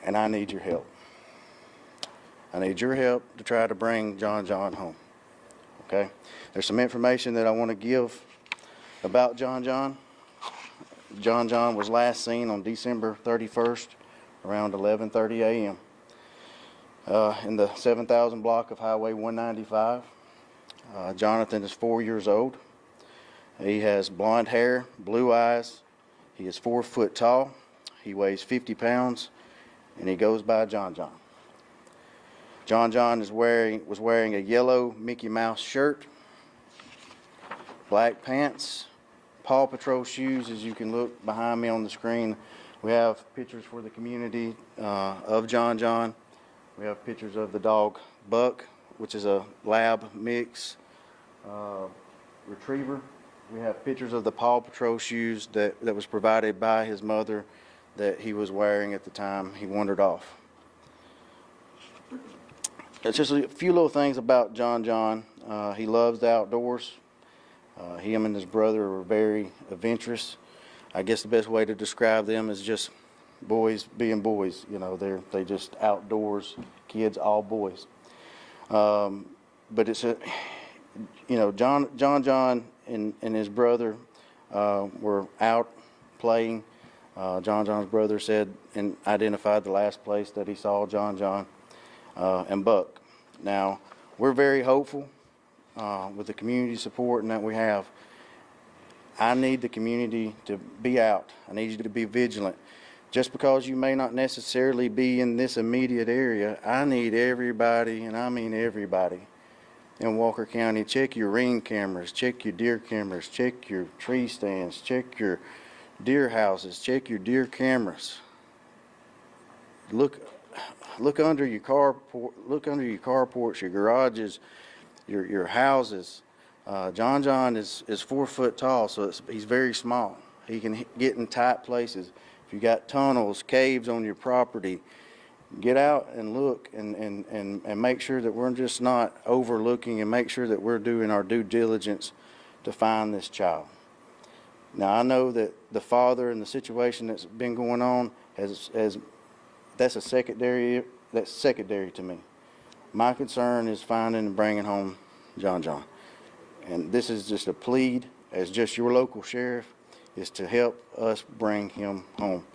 and I need your help. I need your help to try to bring John home. Okay? There's some information that I want to give about John. John was last seen on December 31st around 11:30 a.m. In the 7,000 block of Highway 195. Johnathan is 4 years old. He has blonde hair, blue eyes. He is 4 foot tall. He weighs 50 pounds, and he goes by John. John was wearing a yellow Mickey Mouse shirt, black pants, Paw Patrol shoes, as you can look behind me on the screen. We have pictures for the community of John. We have pictures of the dog Buck, which is a lab mix retriever. We have pictures of the Paw Patrol shoes that was provided by his mother that he was wearing at the time he wandered off. It's just a few little things about John. He loves the outdoors. Him and his brother are very adventurous. I guess the best way to describe them is just boys being boys. You know, they just outdoors kids, all boys. But it's a, you know, John and his brother were out playing. John's brother said and identified the last place that he saw John and Buck. Now, we're very hopeful with the community support and that we have. I need the community to be out. I need you to be vigilant. Just because you may not necessarily be in this immediate area, I need everybody, and I mean everybody, in Walker County. Check your ring cameras, check your deer cameras, check your tree stands, check your deer houses, check your deer cameras. Look under your carports, your garages, your houses. John is 4 foot tall, so he's very small. He can get in tight places. If you got tunnels, caves on your property, get out and look and make sure that we're just not overlooking, and make sure that we're doing our due diligence to find this child. Now, I know that the father and the situation that's been going on that's secondary to me. My concern is finding and bringing home John. And this is just a plea as just your local sheriff, is to help us bring him home.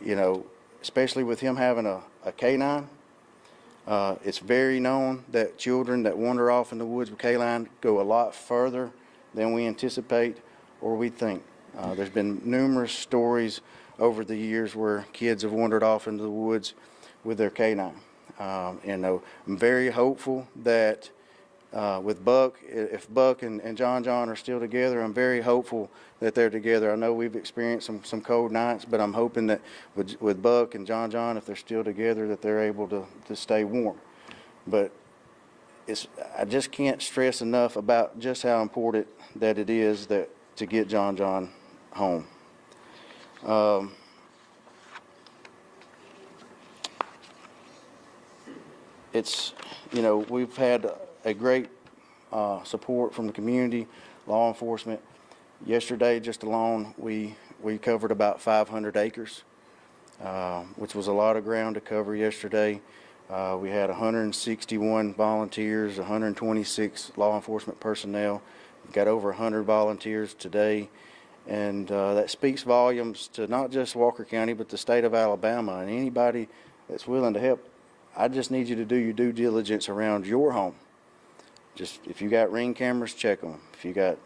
You know, especially with him having a canine, it's very known that children that wander off in the woods with canine go a lot further than we anticipate or we think. There's been numerous stories over the years where kids have wandered off into the woods with their canine. And I'm very hopeful that with Buck, if Buck and John are still together, I'm very hopeful that they're together. I know we've experienced some cold nights, but I'm hoping that with Buck and John, if they're still together, that they're able to stay warm. But I just can't stress enough about just how important that it is that to get John home. It's, you know, we've had a great support from the community, law enforcement. Yesterday, just alone, we covered about 500 acres, which was a lot of ground to cover yesterday. We had 161 volunteers, 126 law enforcement personnel. We've got over 100 volunteers today, and that speaks volumes to not just Walker County, but the state of Alabama, and anybody that's willing to help. I just need you to do your due diligence around your home. Just, if you got ring cameras, check them. If you got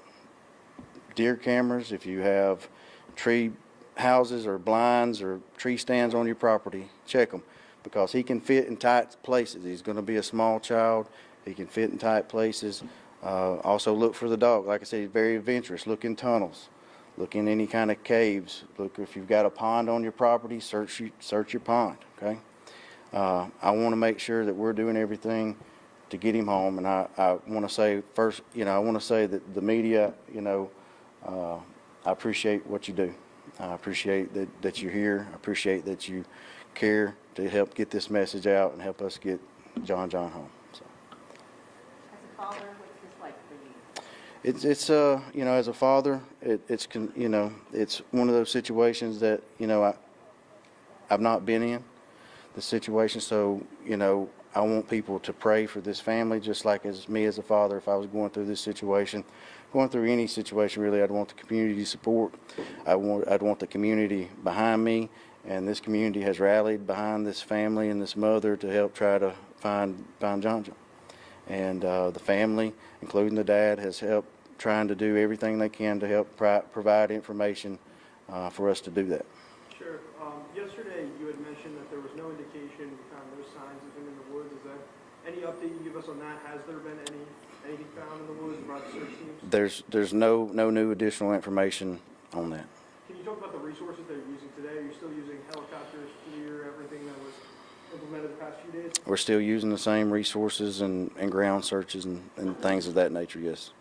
deer cameras, if you have tree houses or blinds or tree stands on your property, check them, because he can fit in tight places. He's going to be a small child. He can fit in tight places. Also look for the dog. Like I said, he's very adventurous. Look in tunnels. Look in any kind of caves. Look, if you've got a pond on your property, search your pond, okay? I want to make sure that we're doing everything to get him home. And I want to say first, you know, I want to say that the media, you know, I appreciate what you do. I appreciate that you're here. I appreciate that you care to help get this message out and help us get John home. So. As a father, what's this like for you? It's you know, as a father, it's you know, it's one of those situations that, you know, I've not been in. the situation. So, you know, I want people to pray for this family, just like as me as a father, if I was going through this situation, going through any situation really, I'd want the community support. I'd want the community behind me, and this community has rallied behind this family and this mother to help try to find John. And the family, including the dad, has helped trying to do everything they can to help provide information for us to do that. Sheriff, yesterday you had mentioned that there was no indication, kind of no signs of him in the woods. Is that any update you can give us on that? Has there been anything found in the woods by the search teams? There's no new additional information on that. Can you talk about the resources that you're using today? Are you still using helicopters, FLIR, everything that was implemented the past few days? We're still using the same resources and ground searches and things of that nature, yes.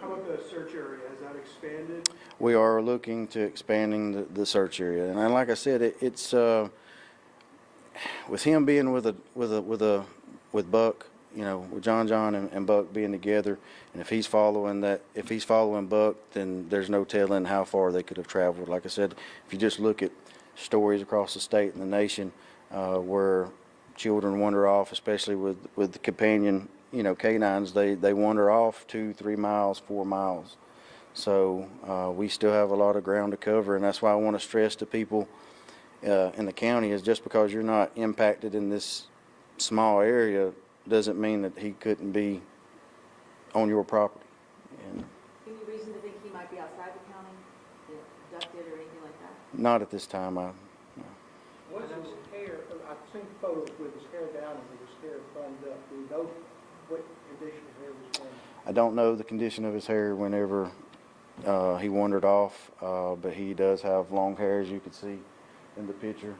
How about the search area? Has that expanded? We are looking to expanding the search area, and like I said, it's with him being with Buck, you know, with John and Buck being together, and if he's following Buck, then there's no telling how far they could have traveled. Like I said, if you just look at stories across the state and the nation where children wander off, especially with the companion, you know, canines, they wander off 2, 3 miles, 4 miles. So we still have a lot of ground to cover, and that's why I want to stress to people in the county is just because you're not impacted in this small area doesn't mean that he couldn't be on your property. And Any reason to think he might be outside the county, abducted or anything like that? not at this time. What's his hair? I've seen photos with his hair down and with his hair bunded up. Do you know what condition his hair was in? I don't know the condition of his hair whenever he wandered off, but he does have long hair, as you can see in the picture.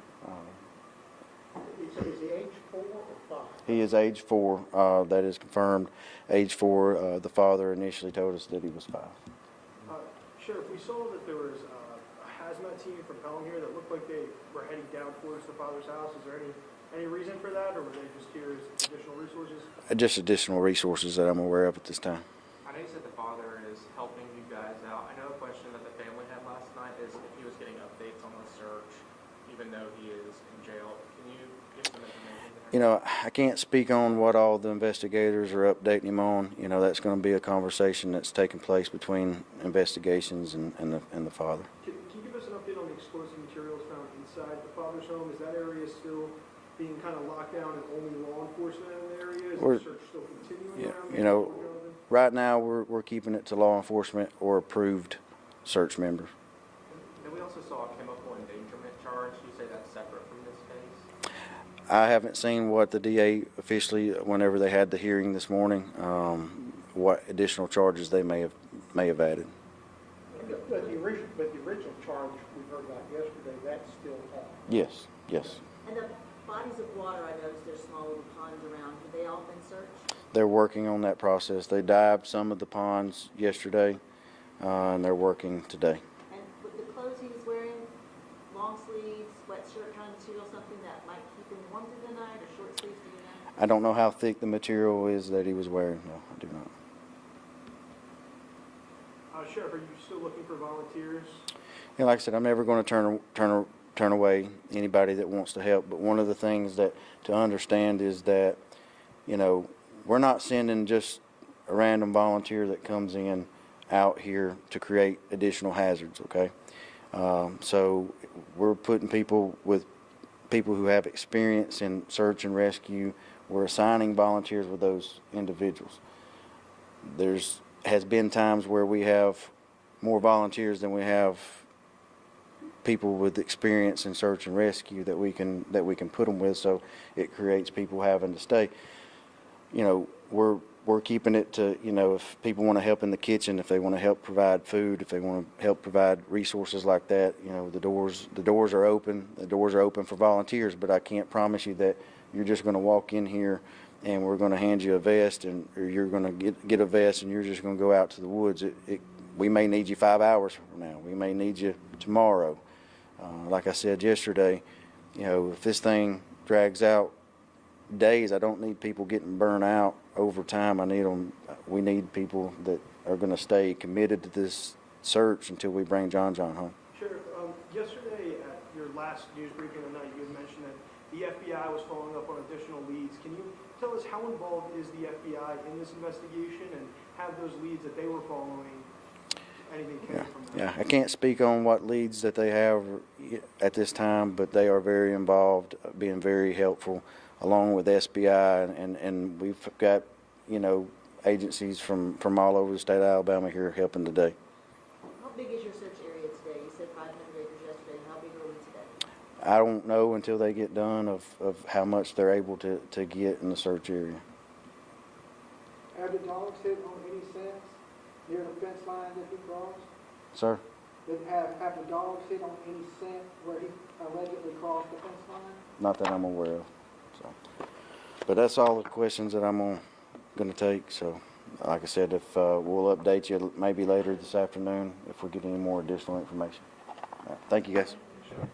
Is he age 4 or 5? He is age 4. That is confirmed. Age 4. The father initially told us that he was 5. Sheriff, we saw that there was a hazmat team from Pelham here that looked like they were heading down towards the father's house. Is there any reason for that, or were they just here as additional resources? Just additional resources that I'm aware of at this time. I know you said the father is helping you guys out. I know a question that the family had last night is if he was getting updates on the search, even though he is in jail. Can you give some information there? You know, I can't speak on what all the investigators are updating him on. You know, that's going to be a conversation that's taking place between investigations and the father. Can you give us an update on the explosive materials found inside the father's home? Is that area still being kind of locked down and only law enforcement in the area? Is the search still continuing? Yeah, you know, right now we're keeping it to law enforcement or approved search members. And we also saw a chemical endangerment charge. You say that's separate from this case? I haven't seen what the DA officially, whenever they had the hearing this morning, what additional charges they may have added. But the original charge we heard about yesterday, that's still on. Yes, yes. And the bodies of water, I noticed there's small little ponds around. Have they all been searched? They're working on that process. They dived some of the ponds yesterday, and they're working today. And with the clothes he was wearing, long sleeves, sweatshirt kind of material, something that might keep him warm through the night, or short sleeves, do you know? I don't know how thick the material is that he was wearing. No, I do not. Sheriff, are you still looking for volunteers? Yeah, like I said, I'm never going to turn away anybody that wants to help. But one of the things that to understand is that, you know, we're not sending just a random volunteer that comes in out here to create additional hazards. Okay, so we're putting people who have experience in search and rescue. We're assigning volunteers with those individuals. Has been times where we have more volunteers than we have people with experience in search and rescue that we can put them with, so it creates people having to stay. You know, we're keeping it to, you know, if people want to help in the kitchen, if they want to help provide food, if they want to help provide resources like that, you know, the doors are open. The doors are open for volunteers, but I can't promise you that you're just going to walk in here and we're going to hand you a vest, or you're going to get a vest and you're just going to go out to the woods. We may need you 5 hours from now. We may need you tomorrow. Like I said yesterday, you know, if this thing drags out days, I don't need people getting burnt out over time. We need people that are going to stay committed to this search until we bring John home. Sheriff, yesterday at your last news briefing of the night, you had mentioned that the the FBI was following up on additional leads. Can you tell us how involved is the FBI in this investigation, and have those leads that they were following, anything came from that? Yeah, I can't speak on what leads that they have at this time, but they are very involved, being very helpful, along with SBI, and we've got, agencies from all over the state of Alabama here helping today. How big is your search area today? You said 500 acres yesterday. How big are we today? I don't know until they get done of how much they're able to get in the search area. Have the dogs hit on any scents near the fence line that he crossed? Sir? Have the dogs hit on any scent where he allegedly crossed the fence line? Not that I'm aware of. So, but that's all the questions that I'm going to take. So, like I said, if we'll update you maybe later this afternoon if we get any more additional information. All right, thank you, guys. Sure.